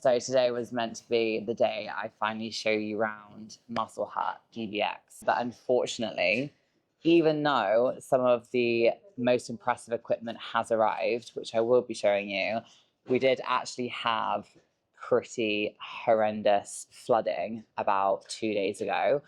So today was meant to be the day I finally show you around Muscle Hut GBX. But unfortunately, even though some of the most impressive equipment has arrived, which I will be showing you, we did actually have pretty horrendous flooding about 2 days ago.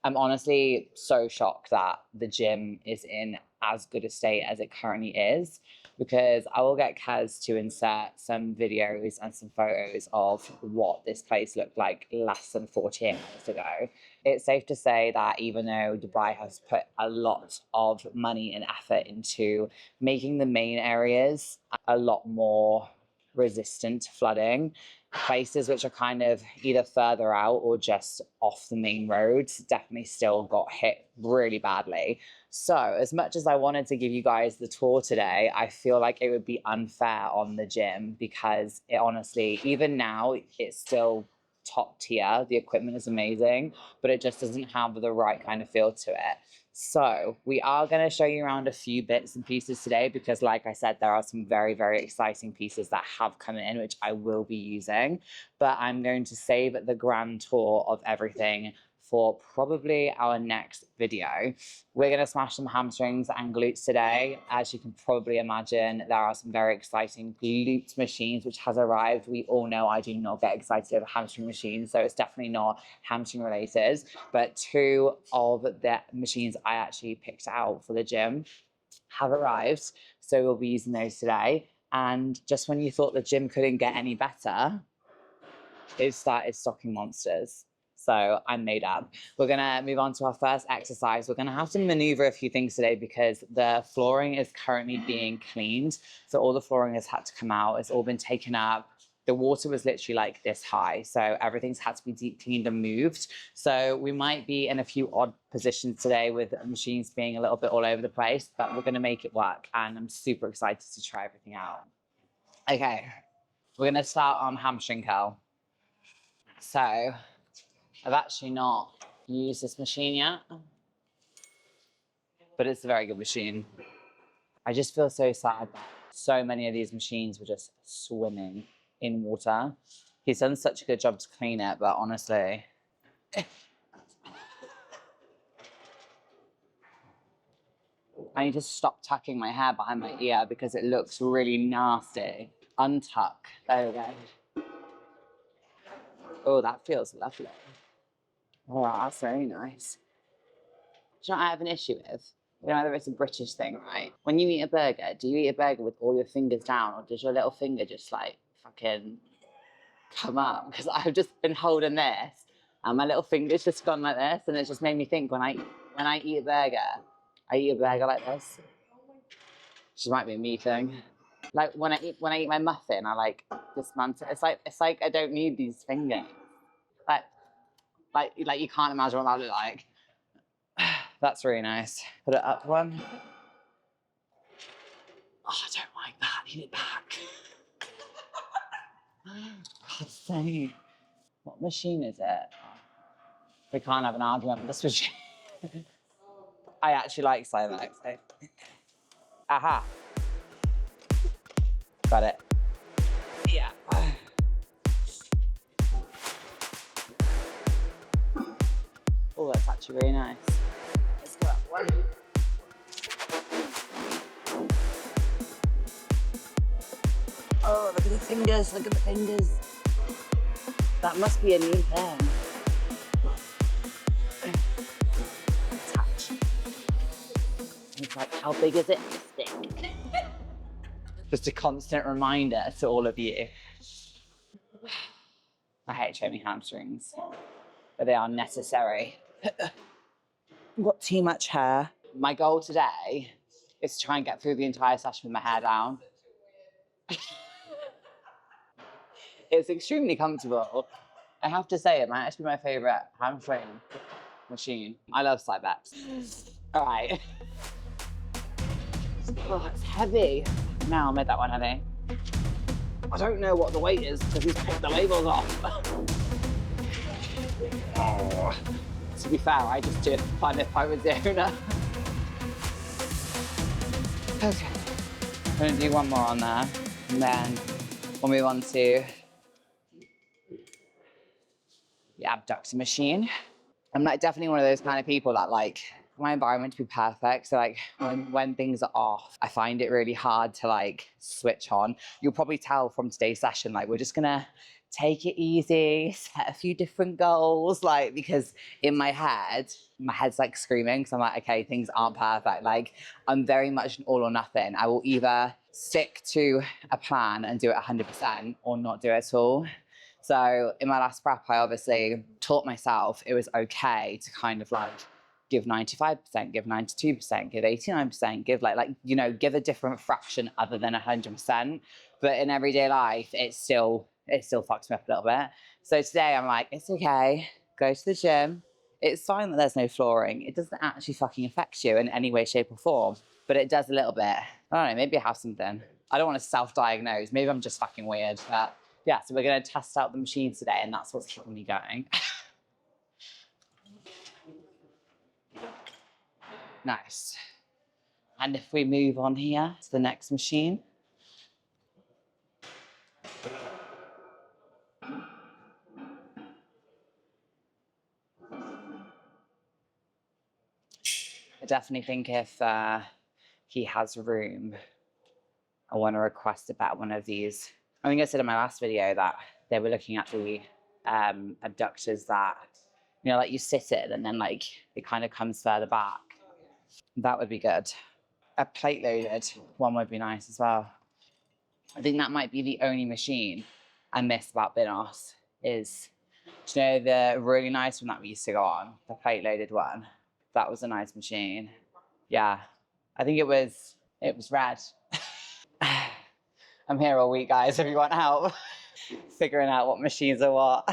I'm honestly so shocked that the gym is in as good a state as it currently is, because I will get Kaz to insert some videos and some photos of what this place looked like less than 48 hours ago. It's safe to say that even though Dubai has put a lot of money and effort into making the main areas a lot more resistant to flooding, places which are kind of either further out or just off the main roads definitely still got hit really badly. So as much as I wanted to give you guys the tour today, I feel like it would be unfair on the gym, because it honestly, even now, it's still top tier. The equipment is amazing, but it just doesn't have the right kind of feel to it. So we are going to show you around a few bits and pieces today, because like I said, there are some very, very exciting pieces that have come in, which I will be using, but I'm going to save the grand tour of everything for probably our next video. We're going to smash some hamstrings and glutes today. As you can probably imagine, there are some very exciting glute machines which has arrived. We all know I do not get excited over hamstring machines, so it's definitely not hamstring related, but two of the machines I actually picked out for the gym have arrived, so we'll be using those today. And just when you thought the gym couldn't get any better, it started stocking monsters. So I'm made up. We're gonna move on to our first exercise. We're gonna have to maneuver a few things today because the flooring is currently being cleaned. So all the flooring has had to come out. It's all been taken up. The water was literally like this high. So everything's had to be deep cleaned and moved. So we might be in a few odd positions today with machines being a little bit all over the place, but we're gonna make it work. And I'm super excited to try everything out. Okay, we're gonna start on hamstring curl. So I've actually not used this machine yet, but it's a very good machine. I just feel so sad that so many of these machines were just swimming in water. He's done such a good job to clean it, but honestly, I need to stop tucking my hair behind my ear because it looks really nasty. Untuck. There we go. Oh, that feels lovely. Oh, that's very nice. Do you know what I have an issue with? You know whether it's a British thing, right? When you eat a burger, do you eat a burger with all your fingers down, or does your little finger just like fucking come up? Because I've just been holding this and my little finger's just gone like this, and it's just made me think when I eat a burger, I eat a burger like this. Which might be a me thing. Like when I eat my muffin, I like dismantle. It's like I don't need these fingers. Like you can't imagine what that look like. That's really nice. Put it up one. Oh, I don't like that. Need it back. God's sake. What machine is it? We can't have an argument with this machine. I actually like Cymax. Aha. Got it. Yeah. Oh, that's actually really nice. Let's go up one. Oh, look at the fingers, look at the fingers. That must be a new thing. Touch. It's like, how big is it? Stick. Just a constant reminder to all of you. I hate showing hamstrings, but they are necessary. I've got too much hair. My goal today is to try and get through the entire session with my hair down. It's extremely comfortable. I have to say, it might actually be my favorite hamstring machine. I love side backs. All right. Oh, it's heavy. Now I'll make that one heavy. I don't know what the weight is because he's picked the labels off. Oh. To be fair, I just did fun if I was the owner. Okay. I'm gonna do one more on there, and then we'll move on to the abductor machine. I'm like definitely one of those kind of people that like my environment to be perfect. So like when things are off, I find it really hard to like switch on. You'll probably tell from today's session, like we're just gonna take it easy, set a few different goals, like because in my head's like screaming. So I'm like, okay, things aren't perfect. Like I'm very much an all or nothing. I will either stick to a plan and do it 100% or not do it at all. So in my last prep, I obviously taught myself it was okay to kind of like give 95%, give 92%, give 89%, give give a different fraction other than 100%. But in everyday life, it still fucks me up a little bit. So today I'm like, it's okay, go to the gym. It's fine that there's no flooring. It doesn't actually fucking affect you in any way, shape or form, but it does a little bit. I don't know, maybe I have something. I don't want to self-diagnose. Maybe I'm just fucking weird, but yeah, so we're going to test out the machine today, and that's what's keeping me going. Nice. And if we move on here to the next machine. I definitely think if he has room, I want to request about one of these. I think I said in my last video that they were looking at the abductors that, like you sit it and then like it kind of comes further back. That would be good. A plate loaded one would be nice as well. I think that might be the only machine I miss about Binos is, the really nice one that we used to go on, the plate loaded one. That was a nice machine. Yeah, I think it was red. I'm here all week, guys, if you want help figuring out what machines are what.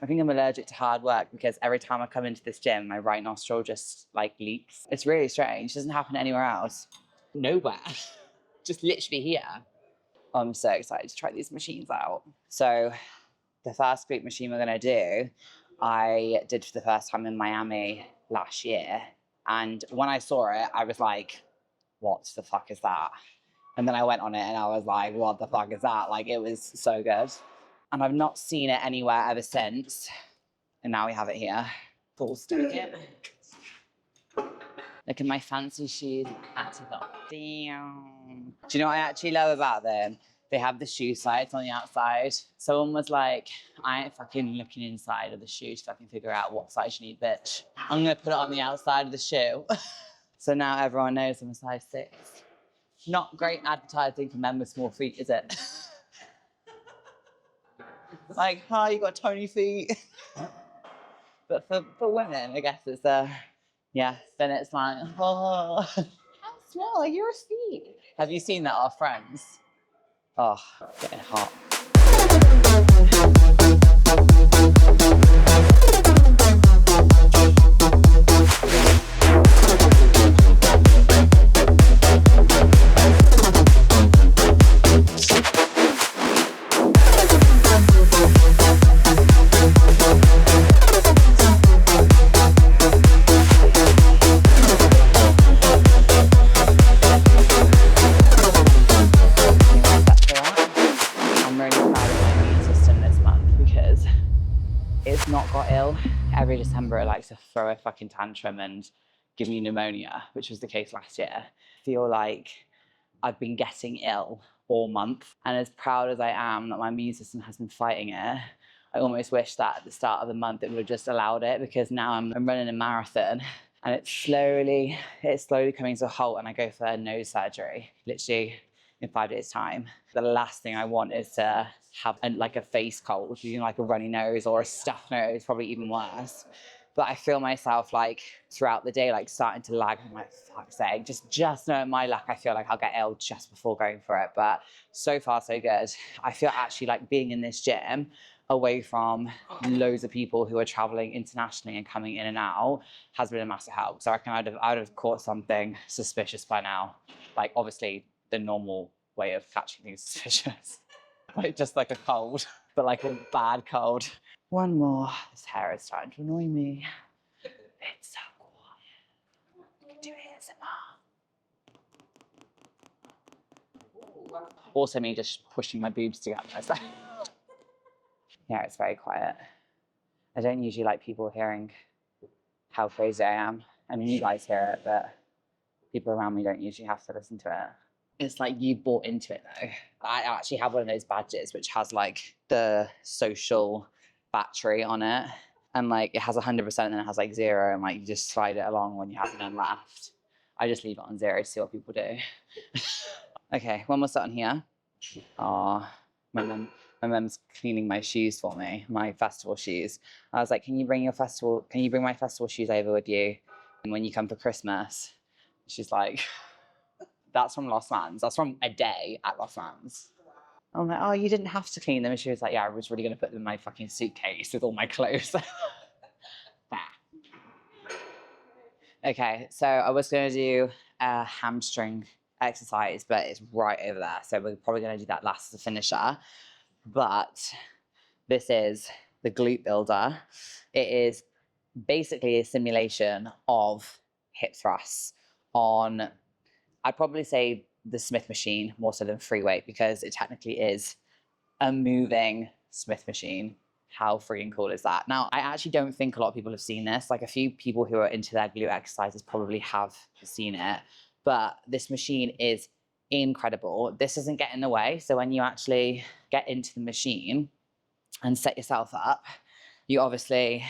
I think I'm allergic to hard work because every time I come into this gym, my right nostril just like leaks. It's really strange. It doesn't happen anywhere else. Nowhere. Just literally here. I'm so excited to try these machines out. So the first glute machine we're going to do, I did for the first time in Miami last year. And when I saw it, I was like, what the fuck is that? And then I went on it and I was like, what the fuck is that? Like, it was so good. And I've not seen it anywhere ever since. And now we have it here. Full stoking. Look at my fancy shoes. Damn. Do you know what I actually love about them? They have the shoe sides on the outside. Someone was like, I ain't fucking looking inside of the shoe to fucking figure out what size you need, bitch. I'm gonna put it on the outside of the shoe. So now everyone knows I'm a size 6. Not great advertising for men with small feet, is it? Like, hi, you got tiny feet. But for women, I guess it's yeah, then it's like, oh, how small are your feet? Have you seen that, our friends? Oh, getting hot. It's not got ill. Every December it likes to throw a fucking tantrum and give me pneumonia, which was the case last year. I feel like I've been getting ill all month, and as proud as I am that my immune system has been fighting it, I almost wish that at the start of the month it would have just allowed it, because now I'm running a marathon and it's slowly coming to a halt, and I go for nose surgery literally in 5 days' time. The last thing I want is to have like a face cold, like a runny nose or a stuffed nose, probably even worse. But I feel myself like throughout the day, like starting to lag. I'm like, fuck's sake, just knowing my luck, I feel like I'll get ill just before going for it. But so far, so good. I feel actually like being in this gym away from loads of people who are traveling internationally and coming in and out has been a massive help. So I reckon I'd have caught something suspicious by now. Like obviously the normal way of catching things suspicious. Like just like a cold, but like a bad cold. One more. This hair is starting to annoy me. It's so quiet. I can do ASMR. Also me just pushing my boobs together. Yeah, it's very quiet. I don't usually like people hearing how crazy I am. I mean, you guys hear it, but people around me don't usually have to listen to it. It's like you bought into it though. I actually have one of those badges which has like the social battery on it. And like it has 100% and then it has like 0 and like you just slide it along when you have none left. I just leave it on 0 to see what people do. Okay, one more set on here. Oh, my mum's cleaning my shoes for me, my festival shoes. I was like, can you bring my festival shoes over with you when you come for Christmas? She's like, that's from Los Mans. That's from a day at Los Mans. I'm like, oh, you didn't have to clean them. And she was like, yeah, I was really going to put them in my fucking suitcase with all my clothes. Okay, so I was going to do a hamstring exercise, but it's right over there. So we're probably going to do that last as a finisher. But this is the glute builder. It is basically a simulation of hip thrusts on, I'd probably say the Smith machine more so than free weight because it technically is a moving Smith machine. How freaking cool is that? Now, I actually don't think a lot of people have seen this. Like a few people who are into their glute exercises probably have seen it, but this machine is incredible. This doesn't get in the way. So when you actually get into the machine and set yourself up, you obviously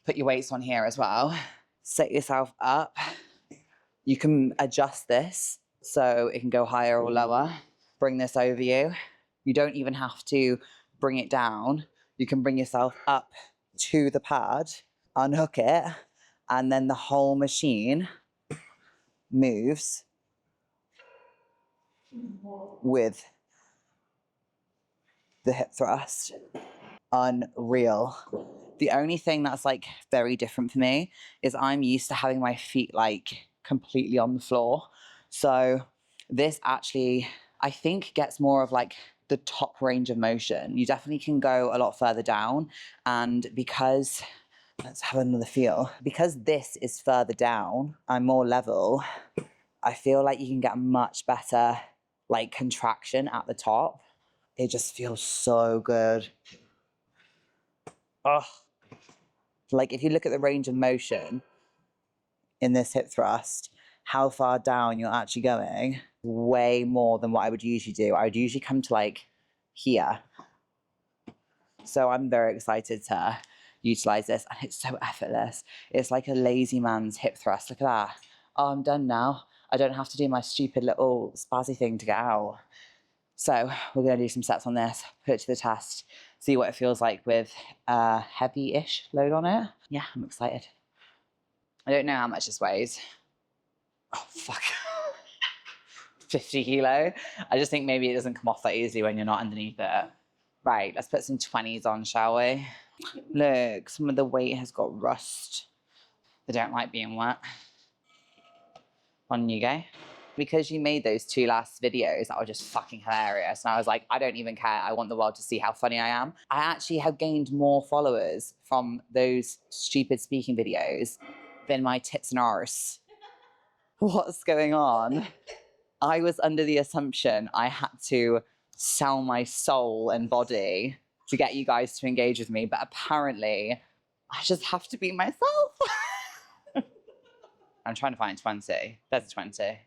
put your weights on here as well. Set yourself up. You can adjust this so it can go higher or lower. Bring this over you. You don't even have to bring it down. You can bring yourself up to the pad, unhook it, and then the whole machine moves with the hip thrust. Unreal. The only thing that's like very different for me is I'm used to having my feet like completely on the floor. So this actually, I think, gets more of like the top range of motion. You definitely can go a lot further down. And because, let's have another feel. Because this is further down and more level, I feel like you can get a much better like contraction at the top. It just feels so good. Oh, like if you look at the range of motion in this hip thrust, how far down you're actually going, way more than what I would usually do. I would usually come to like here. So I'm very excited to utilize this, and it's so effortless. It's like a lazy man's hip thrust. Look at that. Oh, I'm done now. I don't have to do my stupid little spazzy thing to get out. So we're going to do some sets on this, put it to the test, see what it feels like with a heavy-ish load on it. Yeah, I'm excited. I don't know how much this weighs. Oh, fuck. 50 kilo. I just think maybe it doesn't come off that easily when you're not underneath it. Right, let's put some 20s on, shall we? Look, some of the weight has got rust. They don't like being wet. On you go. Because you made those 2 last videos that were just fucking hilarious. And I was like, I don't even care. I want the world to see how funny I am. I actually have gained more followers from those stupid speaking videos than my tits and arse. What's going on? I was under the assumption I had to sell my soul and body to get you guys to engage with me. But apparently, I just have to be myself. I'm trying to find 20. There's a 20.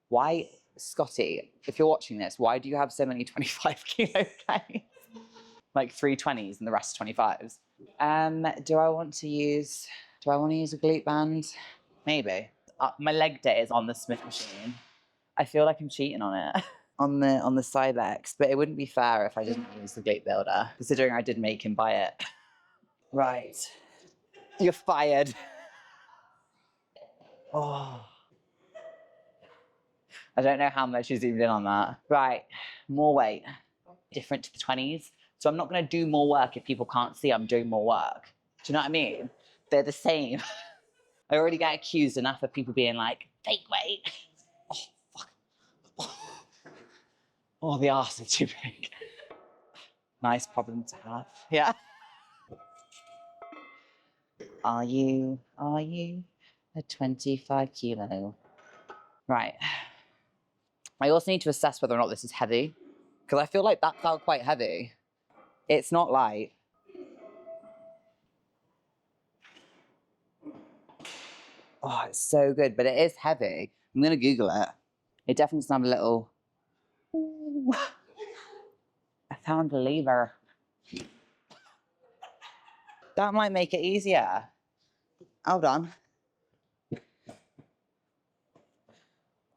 Why, Scotty, if you're watching this, why do you have so many 25 kilo guys? Like 3 20s and the rest 25s. Do I want to use a glute band? Maybe. My leg day is on the Smith machine. I feel like I'm cheating on it. on the Cybex, but it wouldn't be fair if I didn't use the glute builder, considering I did make him buy it. Right. You're fired. Oh. I don't know how much you zoomed in on that. Right, more weight. Different to the 20s. So I'm not going to do more work if people can't see I'm doing more work. Do you know what I mean? They're the same. I already get accused enough of people being like, fake weight. Oh, fuck. Oh, the arse is too big. Nice problem to have. Yeah. Are you a 25 kilo? Right. I also need to assess whether or not this is heavy, because I feel like that felt quite heavy. It's not light. Oh, it's so good, but it is heavy. I'm gonna Google it. It definitely sounded a little. Ooh. I found a lever. That might make it easier. Hold on.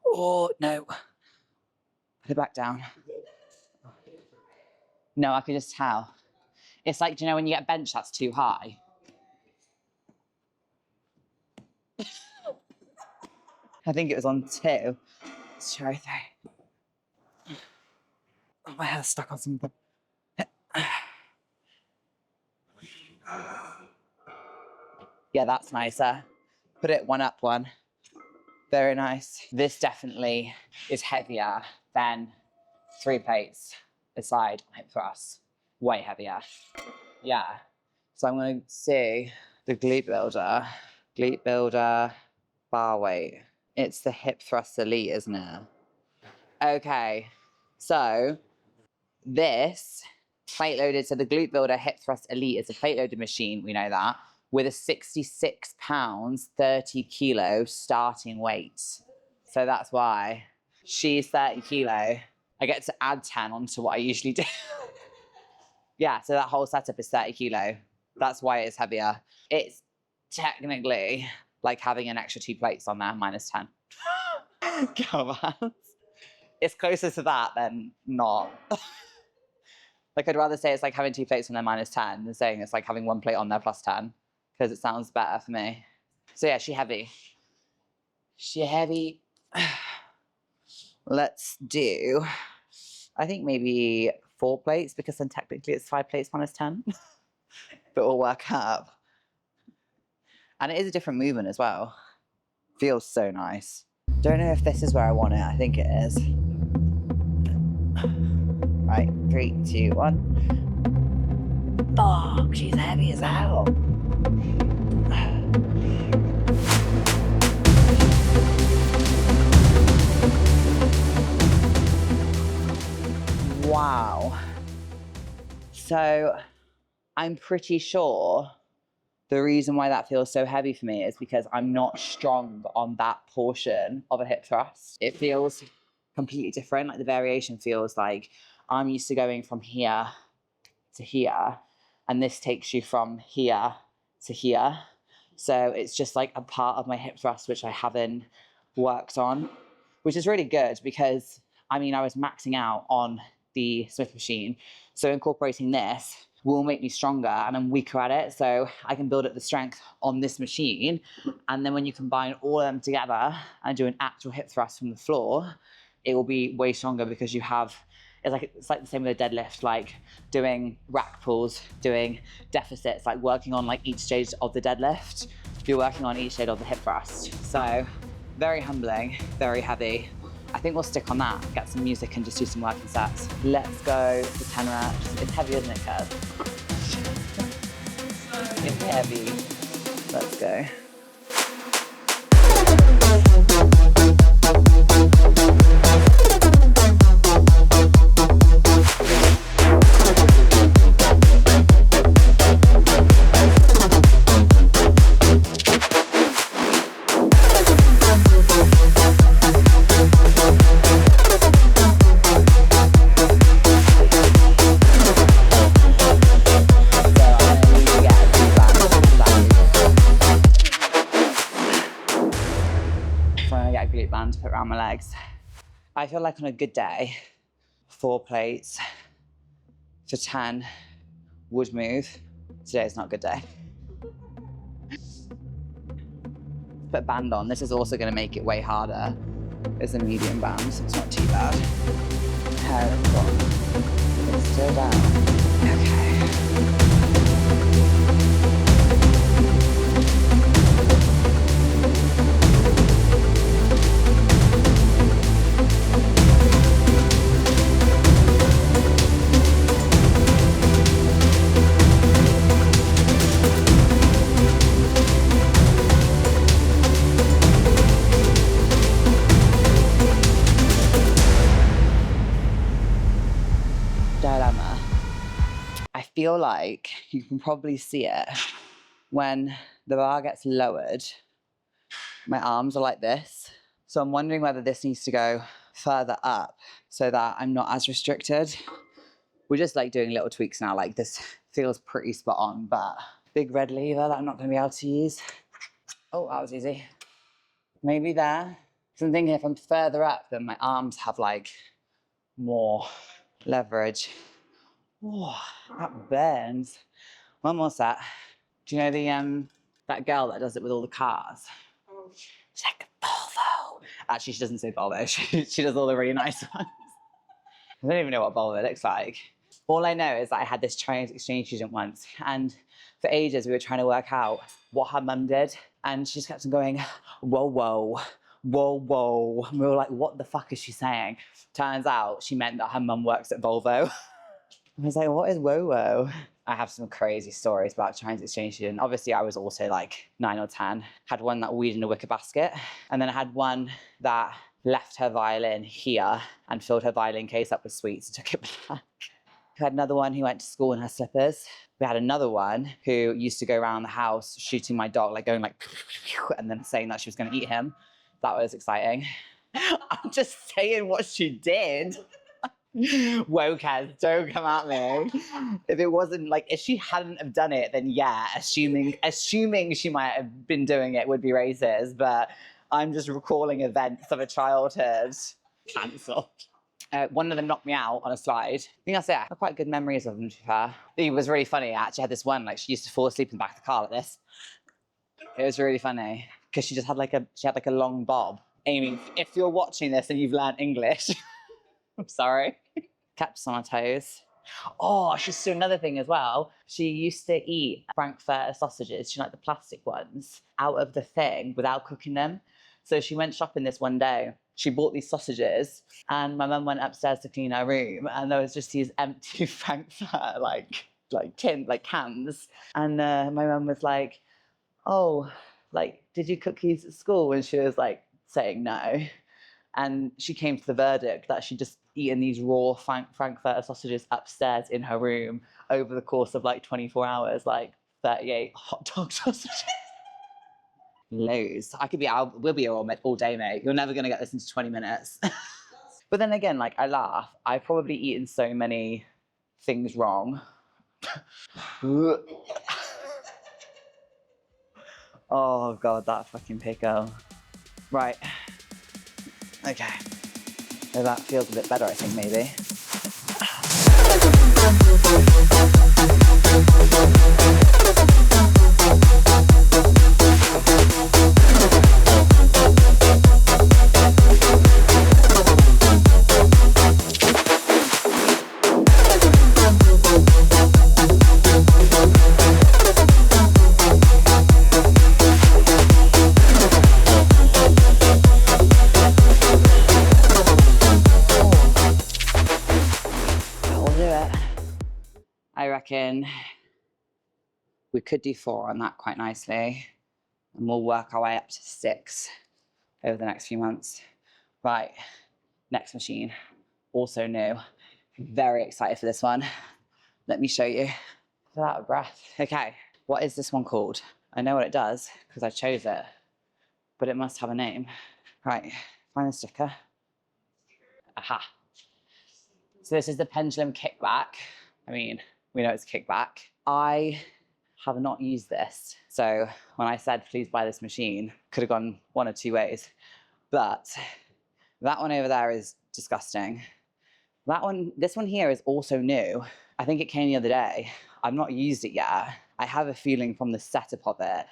Oh, no. Put it back down. No, I could just tell. It's like, do you know when you get a bench that's too high? I think it was on 2. Let's try 3. Oh, my hair's stuck on something. Yeah, that's nicer. Put it 1 up 1. Very nice. This definitely is heavier than 3 plates aside hip thrust. Way heavier. Yeah. So I'm going to see the glute builder. Glute builder bar weight. It's the hip thrust elite, isn't it? Okay. So this plate loaded, so the glute builder hip thrust elite is a plate loaded machine, we know that, with a 66 pounds, 30 kilo starting weight. So that's why she's 30 kilo. I get to add 10 onto what I usually do. Yeah, so that whole setup is 30 kilo. That's why it's heavier. It's technically like having an extra 2 plates on there, minus 10. Come on. It's closer to that than not. Like, I'd rather say it's like having 2 plates on there minus 10 than saying it's like having 1 plate on there plus 10, because it sounds better for me. So yeah, she heavy. She heavy. Let's do, I think maybe 4 plates, because then technically it's 5 plates minus 10. But we'll work up. And it is a different movement as well. Feels so nice. Don't know if this is where I want it. I think it is. Right, 3, 2, 1. Fuck, she's heavy as hell. Wow. So I'm pretty sure the reason why that feels so heavy for me is because I'm not strong on that portion of a hip thrust. It feels completely different. Like, the variation feels like I'm used to going from here to here, and this takes you from here to here. So it's just like a part of my hip thrust which I haven't worked on, which is really good because, I mean, I was maxing out on the Smith machine. So incorporating this will make me stronger, and I'm weaker at it. So I can build up the strength on this machine. And then when you combine all of them together and do an actual hip thrust from the floor, it will be way stronger, because you have, it's like the same with a deadlift, like doing rack pulls, doing deficits, like working on like each stage of the deadlift. You're working on each stage of the hip thrust. So very humbling, very heavy. I think we'll stick on that, get some music and just do some working sets. Let's go for 10 reps. It's heavy, isn't it, Kurt? It's heavy. Let's go. Glute band to put around my legs. I feel like on a good day, 4 plates for 10 would move. Today's not a good day. Put a band on. This is also going to make it way harder. It's a medium band, so it's not too bad. Hair is gone. It's still down. Okay. Dilemma. I feel like you can probably see it when the bar gets lowered. My arms are like this. So I'm wondering whether this needs to go further up so that I'm not as restricted. We're just like doing little tweaks now. Like this feels pretty spot on, but big red lever that I'm not gonna be able to use. Oh, that was easy. Maybe there. So I'm thinking if I'm further up, then my arms have like more leverage. Oh, that burns. One more set. Do you know the that girl that does it with all the cars? She's like Volvo. Actually, she doesn't say Volvo. She does all the really nice ones. I don't even know what Volvo looks like. All I know is that I had this Chinese exchange student once, and for ages we were trying to work out what her mum did, and she just kept on going, whoa, whoa, whoa, whoa. And we were like, what the fuck is she saying? Turns out she meant that her mum works at Volvo. I was like, what is whoa, whoa? I have some crazy stories about Chinese exchange student. Obviously, I was also like 9 or 10. Had one that weed in a wicker basket, and then I had one that left her violin here and filled her violin case up with sweets and took it back. We had another one who went to school in her slippers. We had another one who used to go around the house shooting my dog, like going like, and then saying that she was going to eat him. That was exciting. I'm just saying what she did. Whoa, Kaz, don't come at me. If it wasn't like, if she hadn't have done it, then yeah, assuming she might have been doing it would be racist, but I'm just recalling events of a childhood. Cancelled. One of them knocked me out on a slide. I think that's it. I have quite good memories of them, to be fair. It was really funny. I actually had this one, like she used to fall asleep in the back of the car like this. It was really funny because she had like a long bob. Amy, if you're watching this and you've learned English, I'm sorry. Kept us on our toes. Oh, she's doing another thing as well. She used to eat Frankfurter sausages, like the plastic ones, out of the thing without cooking them. So she went shopping this one day. She bought these sausages, and my mum went upstairs to clean her room, and there was just these empty Frankfurter cans. And my mum was like, "Oh, like, did you cook these at school?" And she was like saying no. And she came to the verdict that she'd just eaten these raw Frankfurter sausages upstairs in her room over the course of like 24 hours, like 38 hot dog sausages. Loads. We'll be here all day, mate. You're never going to get this into 20 minutes. But then again, like I laugh, I've probably eaten so many things wrong. Oh God, that fucking pickle. Right. Okay. So that feels a bit better, I think, maybe. I reckon we could do 4 on that quite nicely, and we'll work our way up to 6 over the next few months. Right, next machine, also new. Very excited for this one. Let me show you. I'm out of breath. Okay, what is this one called? I know what it does because I chose it, but it must have a name. Right, find the sticker. Aha. So this is the pendulum kickback. I mean, we know it's kickback. I have not used this. So when I said, please buy this machine, could have gone one of 2 ways. But that one over there is disgusting. This one here is also new. I think it came the other day. I've not used it yet. I have a feeling from the setup of it,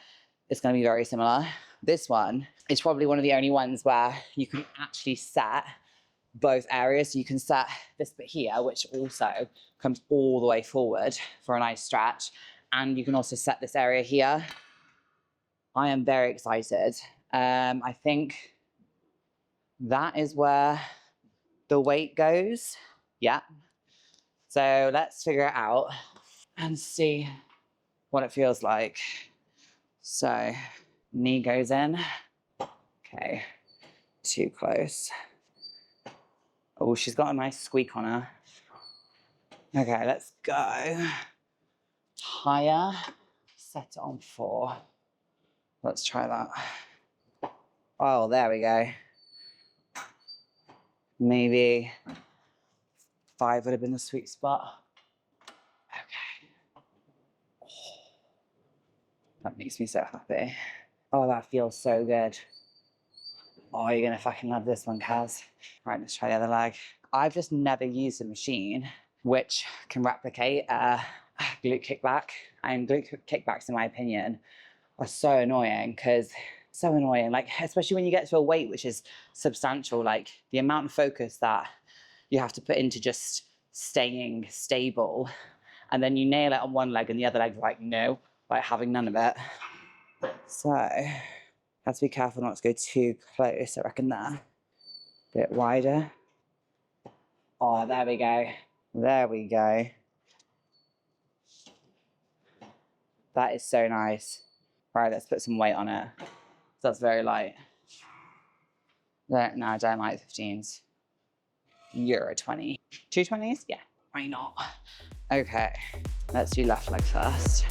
it's going to be very similar. This one is probably one of the only ones where you can actually set both areas. So you can set this bit here, which also comes all the way forward for a nice stretch. And you can also set this area here. I am very excited. I think that is where the weight goes. Yeah. So let's figure it out and see what it feels like. So knee goes in. Okay, too close. Oh, she's got a nice squeak on her. Okay, let's go. Higher. Set it on 4. Let's try that. Oh, there we go. Maybe 5 would have been the sweet spot. Okay. Oh, that makes me so happy. Oh, that feels so good. Oh, you're gonna fucking love this one, Kaz. Right, let's try the other leg. I've just never used a machine which can replicate a glute kickback. And glute kickbacks, in my opinion, are so annoying because like, especially when you get to a weight which is substantial, like the amount of focus that you have to put into just staying stable, and then you nail it on one leg and the other leg's like, no, like having none of it. So, have to be careful not to go too close, I reckon there. A bit wider. Oh, there we go. There we go. That is so nice. Right, let's put some weight on it. That's very light. No, I don't like 15s. Euro 20. 220s? Yeah, why not? Okay, let's do left leg first.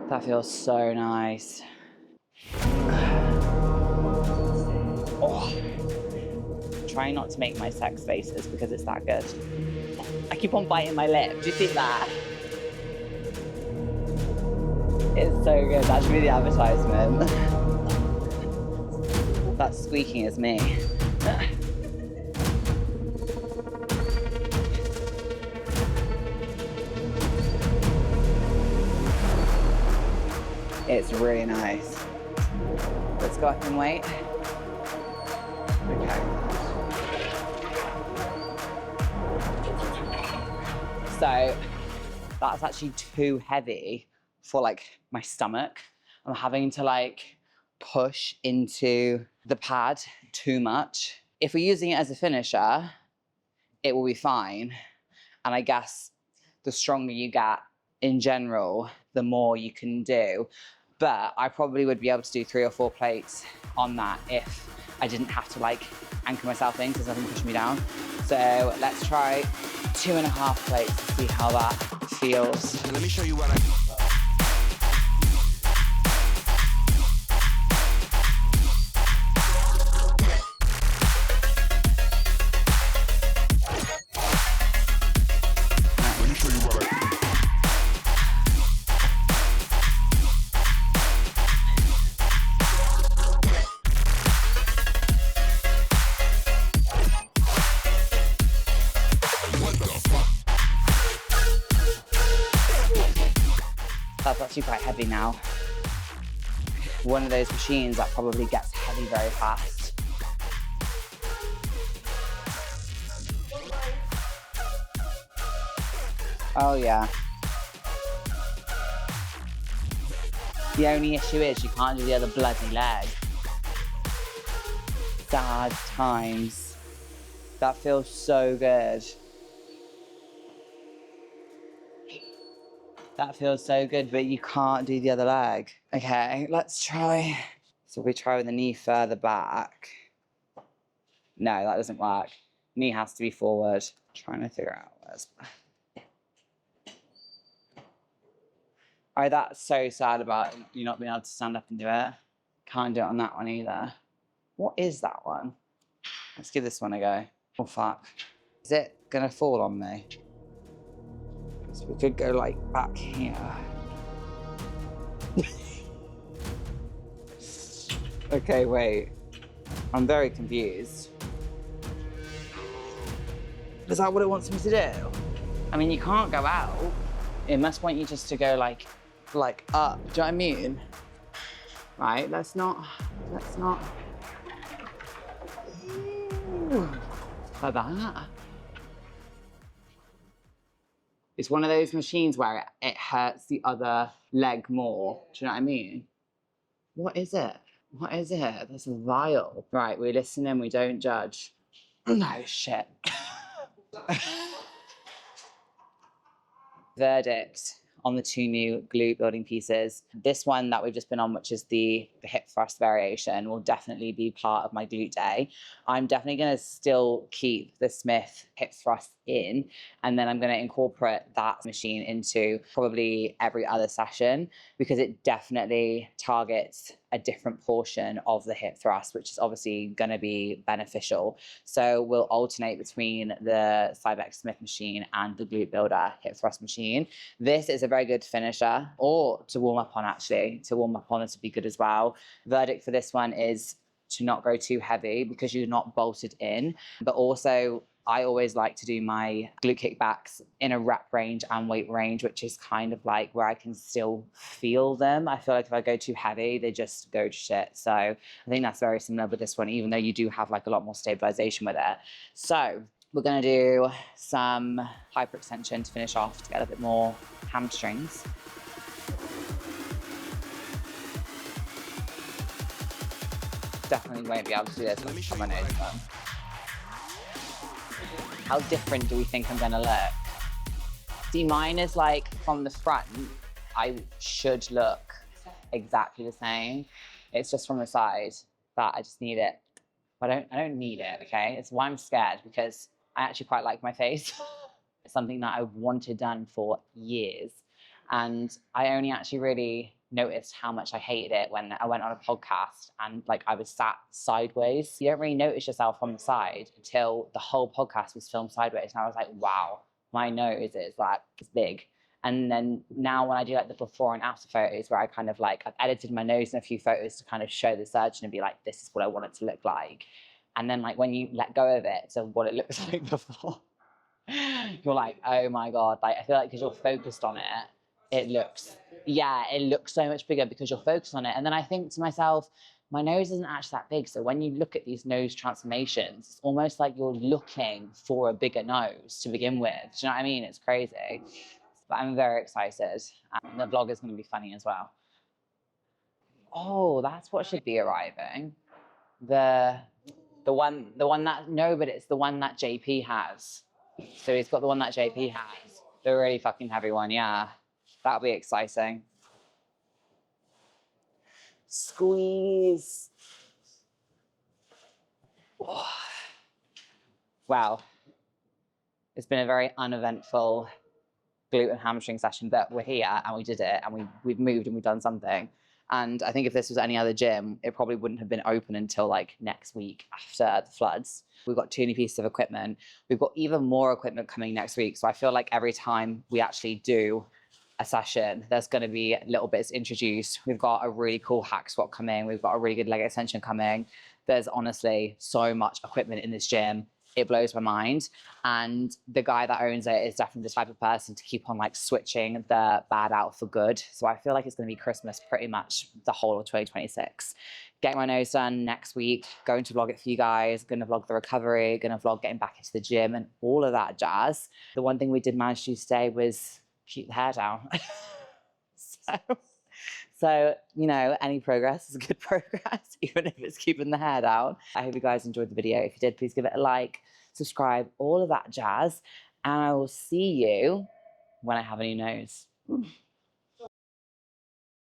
That feels so nice. Oh. Trying not to make my sex faces because it's that good. I keep on biting my lip. Do you see that? It's so good. That should be the advertisement. That squeaking is me. It's really nice. Let's go up in weight. Okay. So that's actually too heavy for like my stomach. I'm having to like push into the pad too much. If we're using it as a finisher, it will be fine. And I guess the stronger you get in general, the more you can do. But I probably would be able to do 3 or 4 plates on that if I didn't have to like anchor myself in because there's nothing pushing me down. So let's try 2.5 plates to see how that feels. Let me show you what I do. That's actually quite heavy now. One of those machines that probably gets heavy very fast. Oh yeah. The only issue is you can't do the other bloody leg. Sad times. That feels so good. That feels so good, but you can't do the other leg. Okay, let's try. So we try with the knee further back. No, that doesn't work. Knee has to be forward. Trying to figure out where's... That's so sad about you not being able to stand up and do it. Can't do it on that one either. What is that one? Let's give this one a go. Oh, fuck. Is it gonna fall on me? So we could go like back here. Okay, wait. I'm very confused. Is that what it wants me to do? I mean, you can't go out. It must want you just to go like up. Do you know what I mean? Right, let's not. Ooh, like that. It's one of those machines where it hurts the other leg more. Do you know what I mean? What is it? What is it? That's vile. Right, we listen and we don't judge. No shit. Verdict on the 2 new glute building pieces. This one that we've just been on, which is the hip thrust variation, will definitely be part of my glute day. I'm definitely going to still keep the Smith hip thrust in, and then I'm going to incorporate that machine into probably every other session, because it definitely targets a different portion of the hip thrust, which is obviously going to be beneficial. So we'll alternate between the Cybex Smith machine and the glute builder hip thrust machine. This is a very good finisher, or to warm up on, actually. To warm up on, this would be good as well. Verdict for this one is to not go too heavy because you're not bolted in, but also I always like to do my glute kickbacks in a rep range and weight range, which is kind of like where I can still feel them. I feel like if I go too heavy, they just go to shit. So I think that's very similar with this one, even though you do have like a lot more stabilization with it. So we're going to do some hyperextension to finish off to get a bit more hamstrings. Definitely won't be able to do this with my nose done. How different do we think I'm gonna look? See, mine is like from the front, I should look exactly the same. It's just from the side that I just need it. But I don't need it, okay? It's why I'm scared, because I actually quite like my face. It's something that I've wanted done for years. And I only actually really noticed how much I hated it when I went on a podcast and like I was sat sideways. You don't really notice yourself from the side until the whole podcast was filmed sideways. And I was like, wow, my nose is like, it's big. And then now when I do like the before and after photos, where I kind of like, I've edited my nose in a few photos to kind of show the surgeon and be like, this is what I want it to look like. And then like when you let go of it to what it looks like before, you're like, oh my God. Like I feel like because you're focused on it, it looks so much bigger because you're focused on it. And then I think to myself, my nose isn't actually that big. So when you look at these nose transformations, it's almost like you're looking for a bigger nose to begin with. Do you know what I mean? It's crazy. But I'm very excited. And the vlog is going to be funny as well. Oh, that's what should be arriving. The one that, no, but it's the one that JP has. So he's got the one that JP has. The really fucking heavy one, yeah. That'll be exciting. Squeeze. Oh. Wow. It's been a very uneventful glute and hamstring session, but we're here and we did it, and we've moved and we've done something. And I think if this was any other gym, it probably wouldn't have been open until like next week after the floods. We've got 2 new pieces of equipment. We've got even more equipment coming next week. So I feel like every time we actually do a session, there's going to be little bits introduced. We've got a really cool hack squat coming. We've got a really good leg extension coming. There's honestly so much equipment in this gym. It blows my mind. And the guy that owns it is definitely the type of person to keep on like switching the bad out for good. So I feel like it's going to be Christmas pretty much the whole of 2026. Getting my nose done next week, going to vlog it for you guys, going to vlog the recovery, going to vlog getting back into the gym and all of that jazz. The one thing we did manage to do today was keep the hair down. So, you know, any progress is good progress, even if it's keeping the hair down. I hope you guys enjoyed the video. If you did, please give it a like, subscribe, all of that jazz. And I will see you when I have a new nose.